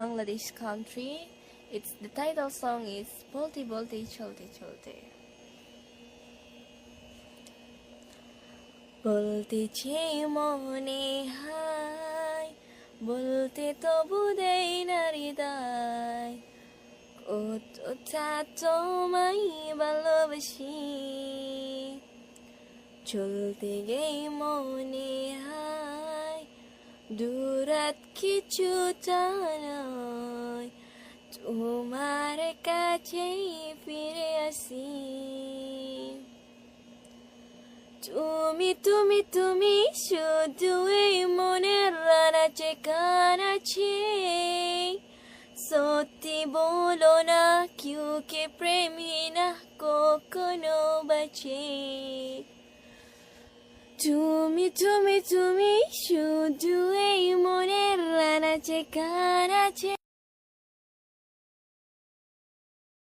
Bangladesh country. The title song is Bolte Bolte Cholte Cholte. বলতেছে মনে হায়, বলতে তবু দেই না হৃদয়, কতটা তোমায় ভালোবাসি। চলতে গেই মনে হয় দূরাত কিছুটা নয়, তোমার কাছেই ফিরে আসি। তুমি তুমি তুমি শুধু এই মনের রানাচে কানাচে, সত্যি বলো না কিউকে প্রেমী না কখনো বাঁচে। তুমি তুমি তুমি শুধু এই মনের রানাচে কানাচে।